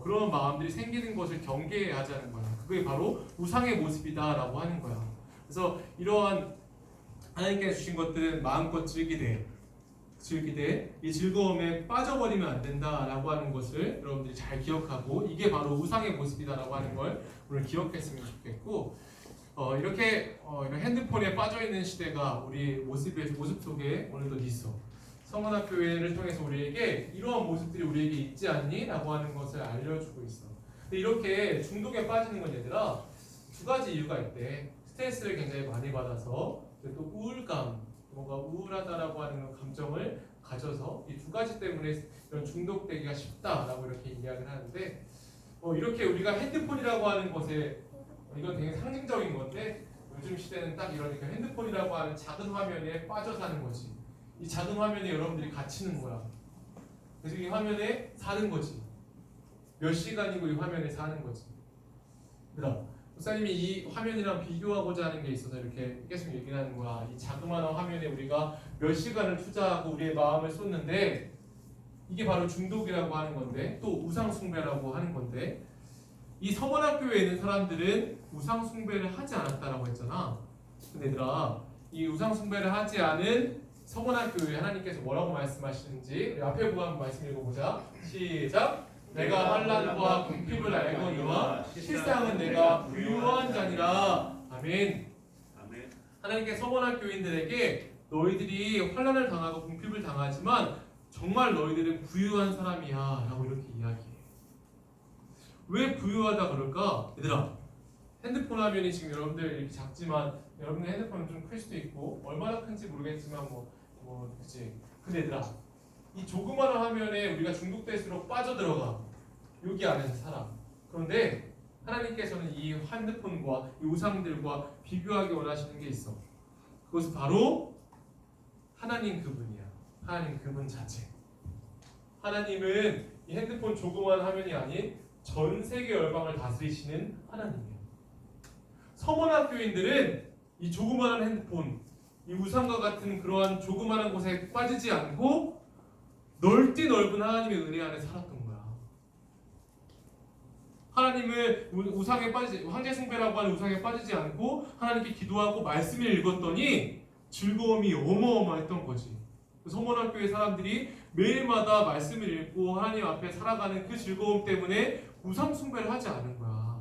그런 마음들이 생기는 것을 경계해야 하자는 거야. 그게 바로 우상의 모습이다라고 하는 거야. 그래서 이러한 하나님께서 주신 것들은 마음껏 즐기되 이 즐거움에 빠져버리면 안 된다라고 하는 것을 여러분들이 잘 기억하고, 이게 바로 우상의 모습이다라고 하는 걸 오늘 기억했으면 좋겠고, 이렇게 이런 핸드폰에 빠져있는 시대가 우리 모습 속에 오늘도 있어. 성원학교회를 통해서 우리에게 이러한 모습들이 우리에게 있지 않니? 라고 하는 것을 알려주고 있어. 근데 이렇게 중독에 빠지는 건 얘들아 두 가지 이유가 있대. 스트레스를 굉장히 많이 받아서, 또 우울감, 뭔가 우울하다라고 하는 감정을 가져서 이 두 가지 때문에 이런 중독되기가 쉽다라고 이렇게 이야기를 하는데, 이렇게 우리가 핸드폰이라고 하는 것에 이건 되게 상징적인 건데, 요즘 시대는 딱 이러니까 핸드폰이라고 하는 작은 화면에 빠져 사는 거지. 이 작은 화면에 여러분들이 갇히는 거야. 그래서 이 화면에 사는 거지. 몇 시간이고 이 화면에 사는 거지. 그다음 목사님이 이 화면이랑 비교하고자 하는 게 있어서 이렇게 계속 얘기를 하는 거야. 이 자그마한 화면에 우리가 몇 시간을 투자하고 우리의 마음을 쏟는데, 이게 바로 중독이라고 하는 건데, 또 우상숭배라고 하는 건데, 이 서원학교에 있는 사람들은 우상숭배를 하지 않았다라고 했잖아. 근데 얘들아, 이 우상숭배를 하지 않은 서원학교에 하나님께서 뭐라고 말씀하시는지 우리 앞에 보고 한번 말씀 읽어보자. 시작. 내가 환난과 궁핍을 알거니와 실상은 내가 부유한 자니라. 아멘. 하나님께서 서원학 교인들에게 너희들이 환난을 당하고 궁핍을 당하지만 정말 너희들은 부유한 사람이야 라고 이렇게 이야기해. 왜 부유하다 그럴까? 얘들아, 핸드폰 화면이 지금 여러분들 이렇게 작지만 여러분들 핸드폰은 좀 클 수도 있고 얼마나 큰지 모르겠지만 그치. 근데 얘들아, 이 조그마한 화면에 우리가 중독될수록 빠져들어가. 여기 안에서 살아. 그런데 하나님께서는 이 핸드폰과 이 우상들과 비교하기 원하시는 게 있어. 그것은 바로 하나님 그분이야. 하나님 그분 자체. 하나님은 이 핸드폰 조그마한 화면이 아닌 전 세계 열방을 다스리시는 하나님이에요. 서원학교인들은 이 조그마한 핸드폰, 이 우상과 같은 그러한 조그마한 곳에 빠지지 않고 넓디 넓은 하나님의 은혜 안에 살았던 거야. 하나님을 우상에 빠지지, 황제 숭배라고 하는 우상에 빠지지 않고 하나님께 기도하고 말씀을 읽었더니 즐거움이 어마어마했던 거지. 서원학교의 사람들이 매일마다 말씀을 읽고 하나님 앞에 살아가는 그 즐거움 때문에 우상 숭배를 하지 않은 거야.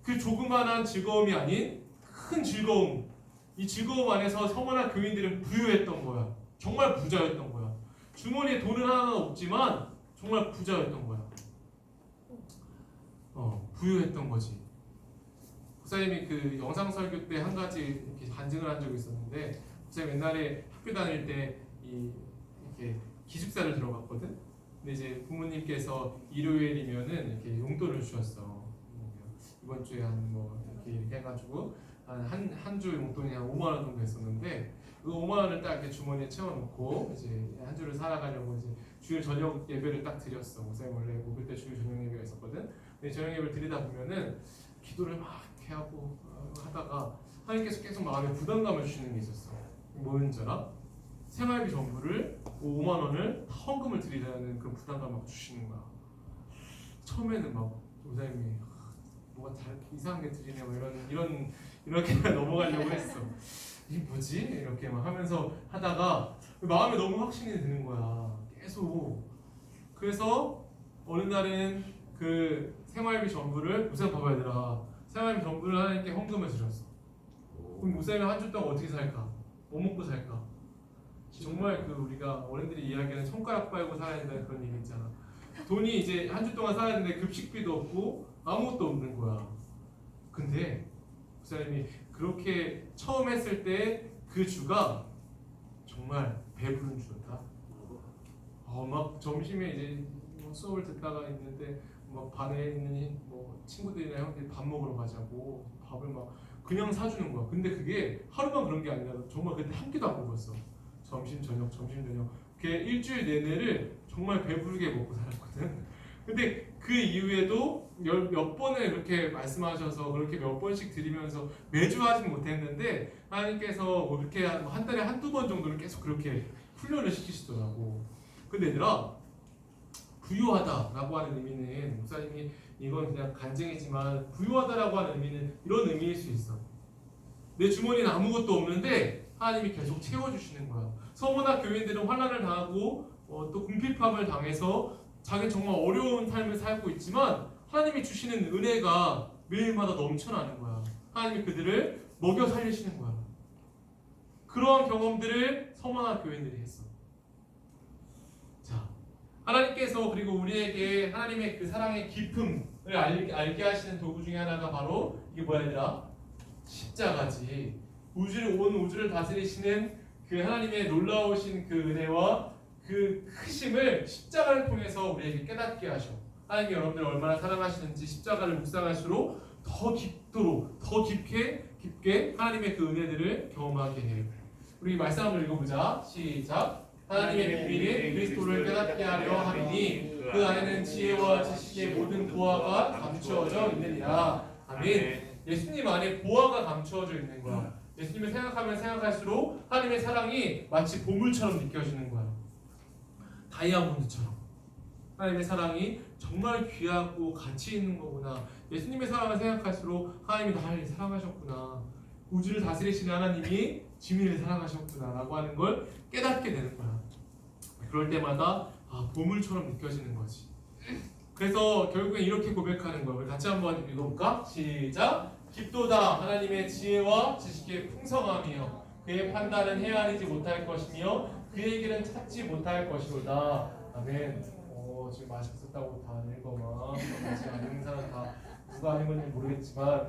그 조그만한 즐거움이 아닌 큰 즐거움, 이 즐거움 안에서 서원학 교인들은 부유했던 거야. 정말 부자였던 거야. 주머니에 돈은 하나는 없지만 정말 부자였던 거야. 부유했던 거지. 목사님이 그 영상 설교 때 한 가지 이렇게 간증을 한 적이 있었는데, 목사님 옛날에 학교 다닐 때 이렇게 기숙사를 들어갔거든. 근데 이제 부모님께서 일요일이면은 이렇게 용돈을 주셨어. 이번 주에 한 뭐 이렇게 해가지고 한 주 용돈이 한 5만 원 정도 했었는데 그 5만 원을 딱 이렇게 주머니에 채워놓고 이제 한 주를 살아가려고 이제 주일 저녁 예배를 딱 드렸어. 목사님 원래 목요일 때 주일 저녁 예배가 있었거든. 근데 저녁 예배를 드리다 보면은 기도를 막 이렇게 하고 하다가 하나님께서 계속 마음에 부담감을 주시는 게 있었어. 뭐였는지 알아? 생활비 전부를 5만 원을 헌금을 드리라는 그런 부담감을 막 주시는 거야. 처음에는 막 목사님이 뭐가 이상한 게 드리네 뭐 이렇게 넘어가려고 했어. 이게 뭐지? 이렇게 막 하면서 하다가 마음에 너무 확신이 드는 거야. 계속. 그래서 어느 날은 그 생활비 전부를 목사님 봐봐야 되라. 생활비 전부를 하나님께 헌금을 드렸어. 그럼 목사님이 한 주 동안 어떻게 살까? 뭐 먹고 살까? 정말 그 우리가 어른들이 이야기하는 손가락 빨고 살아야 된다는 그런 얘기 있잖아. 돈이 이제 한 주 동안 살아야 되는데 급식비도 없고 아무것도 없는 거야. 근데 목사님이 그렇게 처음 했을 때 그 주가 정말 배부른 주였다. 막 점심에 이제 수업을 듣다가 있는데 막 반에 있는 뭐 친구들이나 형들이 밥 먹으러 가자고 밥을 막 그냥 사주는 거야. 근데 그게 하루만 그런 게 아니라 정말 그때 한 끼도 안 먹었어. 점심 저녁 그게 일주일 내내를 정말 배부르게 먹고 살았거든. 근데 그 이후에도 몇 번을 이렇게 말씀하셔서 그렇게 몇 번씩 드리면서 매주 하진 못했는데 하나님께서 뭐 이렇게 한 달에 한두 번 정도는 계속 그렇게 훈련을 시키시더라고. 근데 얘들아, 부유하다라고 하는 의미는 목사님이 이건 그냥 간증이지만 부유하다라고 하는 의미는 이런 의미일 수 있어. 내 주머니는 아무것도 없는데 하나님이 계속 채워주시는 거야. 서머나 교인들은 환난을 당하고 또 궁핍함을 당해서 자기 정말 어려운 삶을 살고 있지만 하나님이 주시는 은혜가 매일마다 넘쳐나는 거야. 하나님이 그들을 먹여 살리시는 거야. 그러한 경험들을 서머나 교인들이 했어. 자, 하나님께서 그리고 우리에게 하나님의 그 사랑의 깊음을 알게 하시는 도구 중에 하나가 바로 이게 뭐야 얘들아? 십자가지. 온 우주를 다스리시는 그 하나님의 놀라우신 그 은혜와 그 크심을 십자가를 통해서 우리에게 깨닫게 하셔. 하나님이 여러분들을 얼마나 사랑하시는지 십자가를 묵상할수록 더 깊도록 더 깊게 하나님의 그 은혜들을 경험하게 해요. 우리 말씀 한번 읽어보자. 시작. 하나님의 비밀인 그리스도를 깨닫게 하려 함이니 그 안에는 지혜와 지식의 모든 보화가 감추어져 있느니라. 아멘. 예수님 안에 보화가 감추어져 있는 거야. 예수님을 생각하면 생각할수록 하나님의 사랑이 마치 보물처럼 느껴지는 거야. 다이아몬드처럼. 하나님의 사랑이 정말 귀하고 가치 있는 거구나. 예수님의 사랑을 생각할수록 하나님이 나를 사랑하셨구나. 우주를 다스리시는 하나님이 지민을 사랑하셨구나 라고 하는 걸 깨닫게 되는 거야. 그럴 때마다 보물처럼 느껴지는 거지. 그래서 결국엔 이렇게 고백하는 거야. 우리 같이 한번 읽어볼까? 시작. 깊도다 하나님의 지혜와 지식의 풍성함이여 그의 판단은 헤아리지 못할 것이며 그의 길은 찾지 못할 것이로다. 아멘. 지금 맛있었다고 다 읽어봐. 같이 안 읽는 사람 다 누가 하는 건지 모르겠지만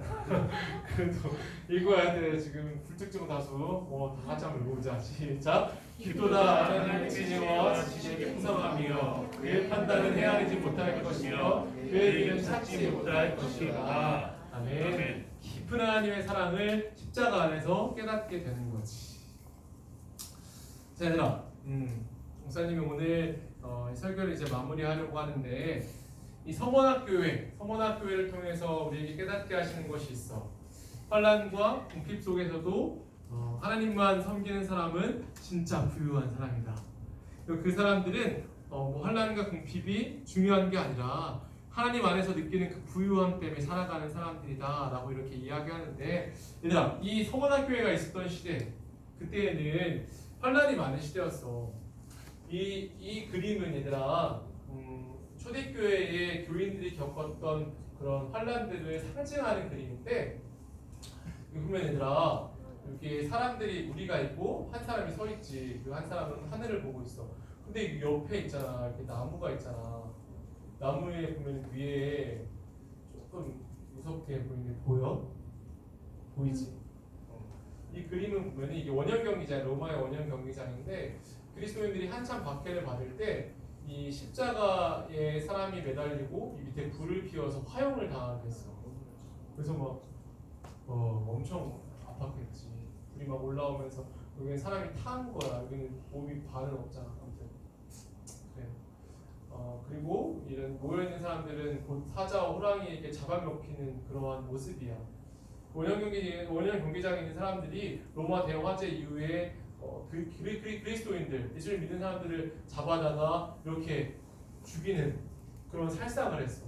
그래도 읽어야 돼. 지금 불특정 다수 다 같이 한번 읽어보자. 시작. 깊도다 하나님의 지혜와 지식의 풍성함이여 그의 판단은 헤아리지 못할 것이며 그의 길은 찾지 못할 것이로다. 아멘. 깊은 하나님의 사랑을 십자가 안에서 깨닫게 되는 거지. 자, 얘들아, 목사님이 오늘 설교를 이제 마무리하려고 하는데 이 서머학교회를 통해서 우리에게 깨닫게 하시는 것이 있어. 환난과 궁핍 속에서도 하나님만 섬기는 사람은 진짜 부유한 사람이다. 그 사람들은 뭐 환난과 궁핍이 중요한 게 아니라 하나님 안에서 느끼는 그 부유함 때문에 살아가는 사람들이다 라고 이렇게 이야기하는데, 얘들아, 이 서머학교회가 있었던 시대, 그때에는 환난이 많은 시대였어. 이 그림은 얘들아, 초대교회의 교인들이 겪었던 그런 환난들을 상징하는 그림인데, 보면 얘들아, 이렇게 사람들이 우리가 있고 한 사람이 서 있지. 그 한 사람은 하늘을 보고 있어. 근데 옆에 있잖아, 이렇게 나무가 있잖아. 나무에 보면 위에 조금 무섭게 보이는 게 보여? 보이지? 이 그림은 보면 이게 원형 경기장, 로마의 원형 경기장인데 그리스도인들이 한참 박해를 받을 때 이 십자가에 사람이 매달리고 이 밑에 불을 피워서 화형을 당하게 했어. 그래서 막 엄청 아팠겠지. 불이 막 올라오면서 여기는 사람이 탄 거야. 여기는 몸이 발은 없잖아. 아무튼 그래. 그리고 이런 모여있는 사람들은 곧 사자와 호랑이에게 잡아먹히는 그러한 모습이야. 원형 경기장에 있는 사람들이 로마 대형 화재 이후에 그리스도인들, 예수를 믿는 사람들을 잡아다가 이렇게 죽이는 그런 살상을 했어.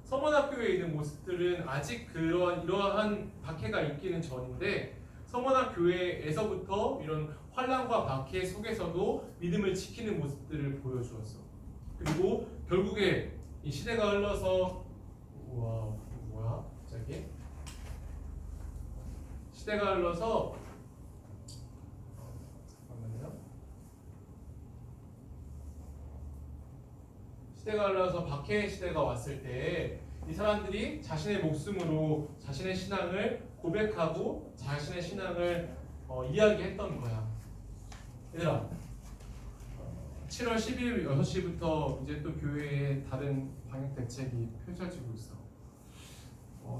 서문학교에 있는 모습들은 아직 이러한 박해가 있기는 전인데 서문학교회에서부터 이런 환난과 박해 속에서도 믿음을 지키는 모습들을 보여주었어. 그리고 결국에 이 시대가 흘러서 뭐야 갑자기 시대가 흘러서 박해의 시대가 왔을 때 이 사람들이 자신의 목숨으로 자신의 신앙을 고백하고 자신의 신앙을 이야기했던 거야. 얘들아, 7월 10일 6시부터 이제 또 교회에 다른 방역 대책이 펼쳐지고 있어.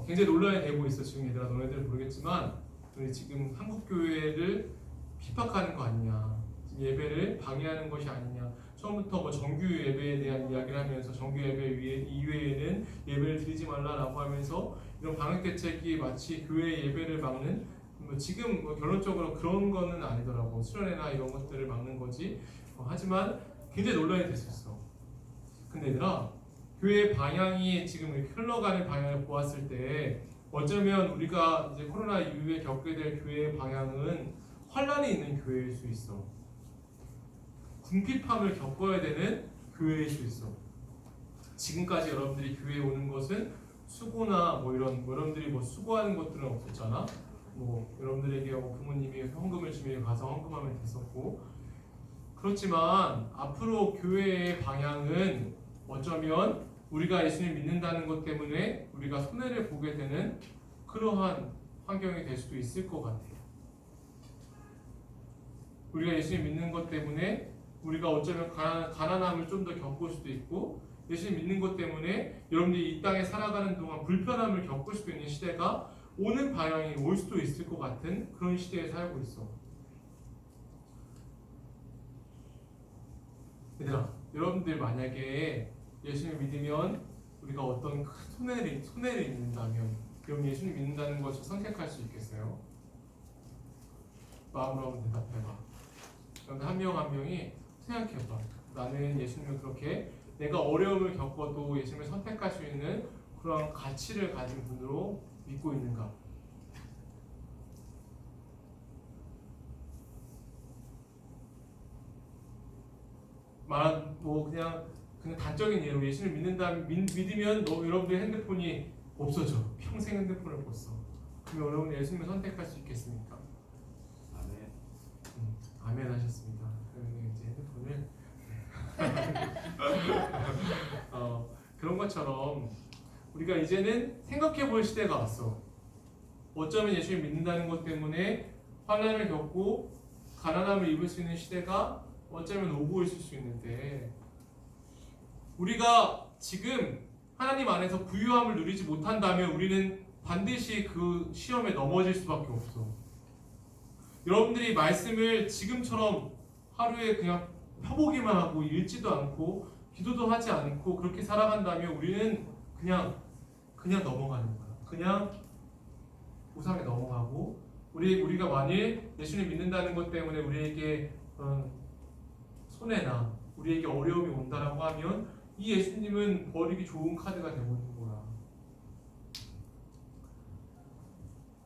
굉장히 논란이 되고 있어. 지금 얘들아, 너네들 모르겠지만 우리 지금 한국 교회를 피박하는 거 아니냐, 지금 예배를 방해하는 것이 아니냐. 처음부터 정규 예배에 대한 이야기를 하면서 정규 예배 이외에는 예배를 드리지 말라라고 하면서 이런 방역 대책이 마치 교회 예배를 막는, 지금 결론적으로 그런 거는 아니더라고. 수련회나 이런 것들을 막는 거지. 하지만 굉장히 논란이 됐었어. 근데 얘들아, 교회의 방향이 지금 이렇게 흘러가는 방향을 보았을 때 어쩌면 우리가 이제 코로나 이후에 겪게 될 교회의 방향은 환란이 있는 교회일 수 있어. 궁핍함을 겪어야 되는 교회일 수 있어. 지금까지 여러분들이 교회에 오는 것은 수고나 여러분들이 수고하는 것들은 없었잖아. 여러분들에게 부모님이 헌금을 주면 가서 헌금하면 됐었고. 그렇지만 앞으로 교회의 방향은 어쩌면 우리가 예수님 믿는다는 것 때문에 우리가 손해를 보게 되는 그러한 환경이 될 수도 있을 것 같아요. 우리가 예수님 믿는 것 때문에 우리가 어쩌면 가난함을 좀 더 겪을 수도 있고, 예수님 믿는 것 때문에 여러분들이 이 땅에 살아가는 동안 불편함을 겪을 수도 있는 시대가 오는 방향이 올 수도 있을 것 같은 그런 시대에 살고 있어. 얘들아, 여러분들 만약에 예수님 믿으면 우리가 어떤 큰 손해를 입는다면 여러분 예수님 믿는다는 것을 선택할 수 있겠어요? 마음으로 한번 대답해봐. 그런데 한 명 한 명이 생각해봐. 나는 예수님을 그렇게 내가 어려움을 겪어도 예수님을 선택할 수 있는 그런 가치를 가진 분으로 믿고 있는가? 그냥 단적인 예로 예수를 믿으면 여러분의 핸드폰이 없어져. 평생 핸드폰을 못 써. 그럼 여러분이 예수님을 선택할 수 있겠습니까? 아멘. 아멘 하셨습니다. 그러면 이제 핸드폰을 그런 것처럼 우리가 이제는 생각해 볼 시대가 왔어. 어쩌면 예수를 믿는다는 것 때문에 환난을 겪고 가난함을 입을 수 있는 시대가 어쩌면 오고 있을 수 있는데, 우리가 지금 하나님 안에서 부유함을 누리지 못한다면 우리는 반드시 그 시험에 넘어질 수밖에 없어. 여러분들이 말씀을 지금처럼 하루에 그냥 펴보기만 하고 읽지도 않고 기도도 하지 않고 그렇게 살아간다면 우리는 그냥 넘어가는 거야. 그냥 우상에 넘어가고, 우리가 만일 예수님 믿는다는 것 때문에 우리에게 손해나 우리에게 어려움이 온다라고 하면 이 예수님은 버리기 좋은 카드가 되어버리는 거야.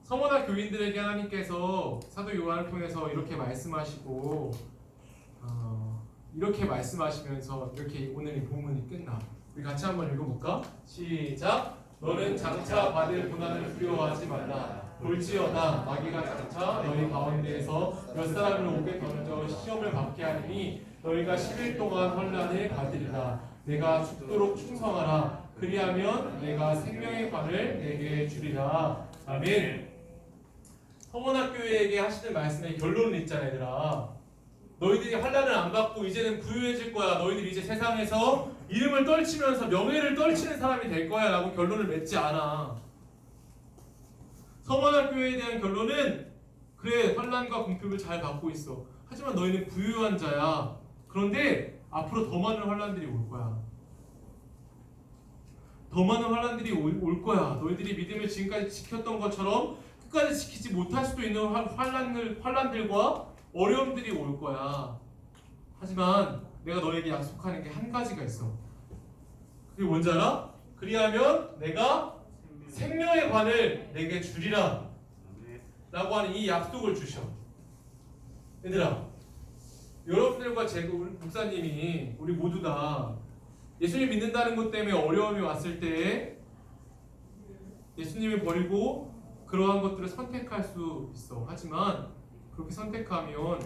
서머나 교인들에게 하나님께서 사도 요한을 통해서 이렇게 말씀하시고 이렇게 말씀하시면서 이렇게 오늘 이 본문이 끝나. 우리 같이 한번 읽어볼까? 시작! 너는 장차 받을 고난을 두려워하지 말라. 볼지어다 마귀가 장차 너희 가운데에서 몇 사람을 옥에 던져 시험을 받게 하리니 너희가 10일 동안 혼란을 받으리라. 내가 죽도록 충성하라. 그리하면 내가 생명의 관을 내게 주리라. 아멘. 서문학교에게 하시는 말씀의 결론은 있잖아, 얘들아. 너희들이 환난을 안 받고 이제는 부유해질 거야. 너희들이 이제 세상에서 이름을 떨치면서 명예를 떨치는 사람이 될 거야 라고 결론을 맺지 않아. 서원학교에 대한 결론은 그래, 환난과 궁핍을 잘 받고 있어. 하지만 너희는 부유한 자야. 그런데 앞으로 더 많은 환난들이 올 거야. 더 많은 환난들이 올 거야. 너희들이 믿음을 지금까지 지켰던 것처럼 끝까지 지키지 못할 수도 있는 환난들과 어려움들이 올 거야. 하지만 내가 너에게 약속하는 게 한 가지가 있어. 그게 뭔지 알아? 그리하면 내가 생명의 관을 내게 주리라 라고 하는 이 약속을 주셔. 얘들아, 여러분들과 우리 목사님이 우리 모두 다 예수님 믿는다는 것 때문에 어려움이 왔을 때 예수님을 버리고 그러한 것들을 선택할 수 있어. 하지만 그렇게 선택하면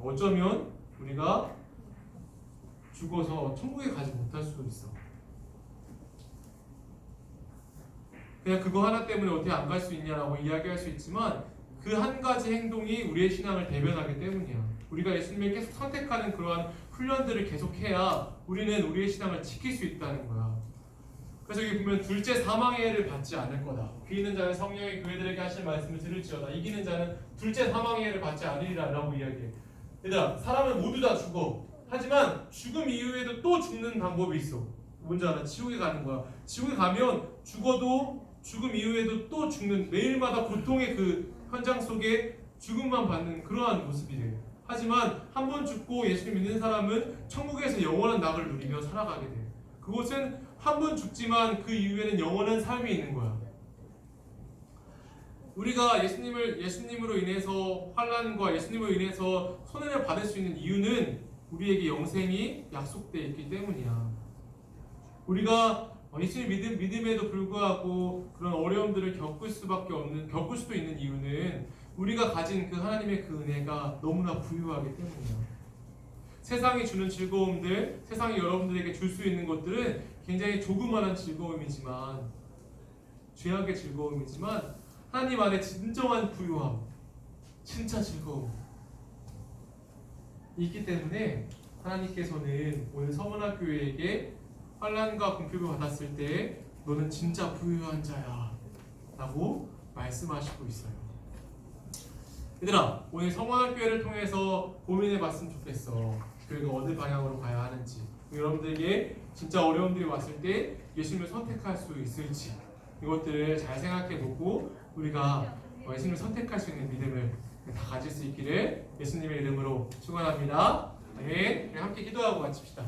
어쩌면 우리가 죽어서 천국에 가지 못할 수도 있어. 그냥 그거 하나 때문에 어떻게 안 갈 수 있냐라고 이야기할 수 있지만 그 한 가지 행동이 우리의 신앙을 대변하기 때문이야. 우리가 예수님을 계속 선택하는 그러한 훈련들을 계속해야 우리는 우리의 신앙을 지킬 수 있다는 거야. 그래서 여기 보면 둘째 사망의 해를 받지 않을 거다. 귀 있는 자는 성령이 교회들에게 하실 말씀을 들을지어다. 이기는 자는 둘째 사망의 해를 받지 않으리라 라고 이야기해. 얘들아, 사람은 모두 다 죽어. 하지만 죽음 이후에도 또 죽는 방법이 있어. 뭔지 알아? 지옥에 가는 거야. 지옥에 가면 죽어도 죽음 이후에도 또 죽는, 매일마다 고통의 그 현장 속에 죽음만 받는 그러한 모습이래. 하지만 한 번 죽고 예수님 믿는 사람은 천국에서 영원한 낙을 누리며 살아가게 돼. 그곳은 한 번 죽지만 그 이후에는 영원한 삶이 있는 거야. 우리가 예수님으로 인해서 환난과 예수님으로 인해서 손해를 받을 수 있는 이유는 우리에게 영생이 약속되어 있기 때문이야. 우리가 예수님 믿음에도 불구하고 그런 어려움들을 겪을 수도 있는 이유는 우리가 가진 그 하나님의 그 은혜가 너무나 부유하기 때문이야. 세상이 주는 즐거움들, 세상이 여러분들에게 줄 수 있는 것들은 굉장히 조그마한 즐거움이지만, 죄악의 즐거움이지만 하나님 안에 진정한 부유함, 진짜 즐거움 있기 때문에 하나님께서는 오늘 서문학교회에게 환난과 궁핍을 받았을 때 너는 진짜 부유한 자야 라고 말씀하시고 있어요. 얘들아, 오늘 서문학교회를 통해서 고민해 봤으면 좋겠어. 교회가 어느 방향으로 가야 하는지, 여러분들에게 진짜 어려움들이 왔을 때 예수님을 선택할 수 있을지, 이것들을 잘 생각해 보고 우리가 예수님을 선택할 수 있는 믿음을 다 가질 수 있기를 예수님의 이름으로 축원합니다. 네, 함께 기도하고 마칩시다.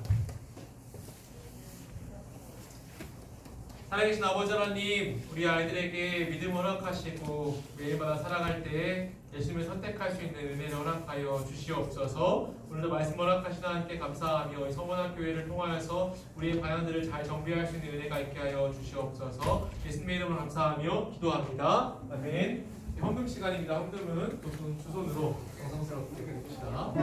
살아계신 아버지 하나님, 우리 아이들에게 믿음을 허락하시고 매일마다 살아갈 때 예수님을 선택할 수 있는 은혜를 허락하여 주시옵소서. 오늘도 말씀 허락하신 하나님께 감사하며 서원학 교회를 통하여서 우리의 방향들을 잘 정비할 수 있는 은혜가 있게 하여 주시옵소서. 예수님의 이름으로 감사하며 기도합니다. 아멘. 헌금 시간입니다. 헌금은 두 손으로 정성스럽게 해줍시다.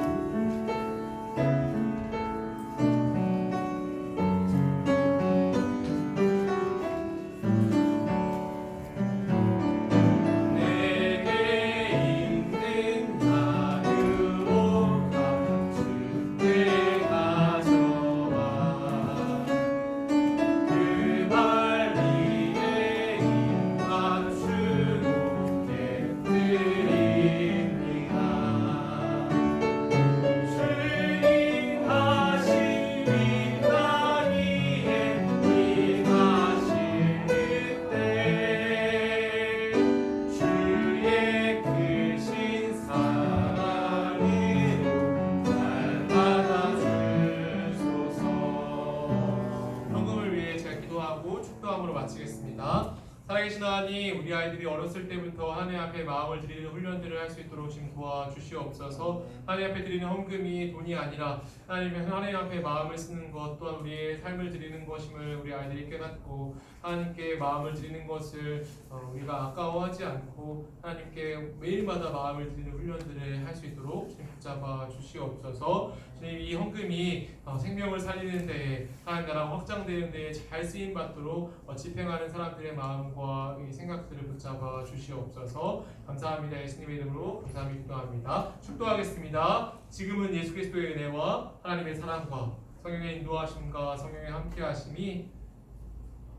마치겠습니다. 살아계신 하나님, 우리 아이들이 어렸을 때부터 하나님 앞에 마음을 드리는 훈련들을 할 수 있도록 지금 도와주시옵소서. 하나님 앞에 드리는 헌금이 돈이 아니라 하나님 앞에 마음을 쓰는 것, 또한 우리의 삶을 드리는 것임을 우리 아이들이 깨닫고 하나님께 마음을 드리는 것을 우리가 아까워하지 않고 하나님께 매일마다 마음을 드리는 훈련들을 할 수 있도록 붙잡아 주시옵소서. 주님 이 헌금이 생명을 살리는 데에 하나님 나라 확장되는 데에 잘 쓰임 받도록 집행하는 사람들의 마음과 이 생각들을 붙잡아 주시옵소서. 감사합니다. 예수님의 이름으로 감사함이 기도합니다. 축도하겠습니다. 지금은 예수 그리스도의 은혜와 하나님의 사랑과 성령의 인도하심과 성령의 함께하심이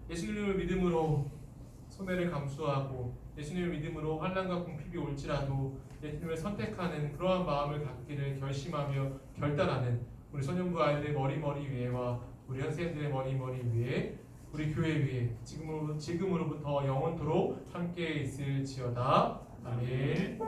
예수님을 믿음으로 소매를 감수하고 예수님을 믿음으로 환난과 궁핍이 올지라도 예수님을 선택하는 그러한 마음을 갖기를 결심하며 결단하는 우리 소년부 아이들의 머리 위에와 우리 현생들의 머리 위에 우리 교회 위에 지금으로부터 영원토록 함께 있을지어다. 아멘.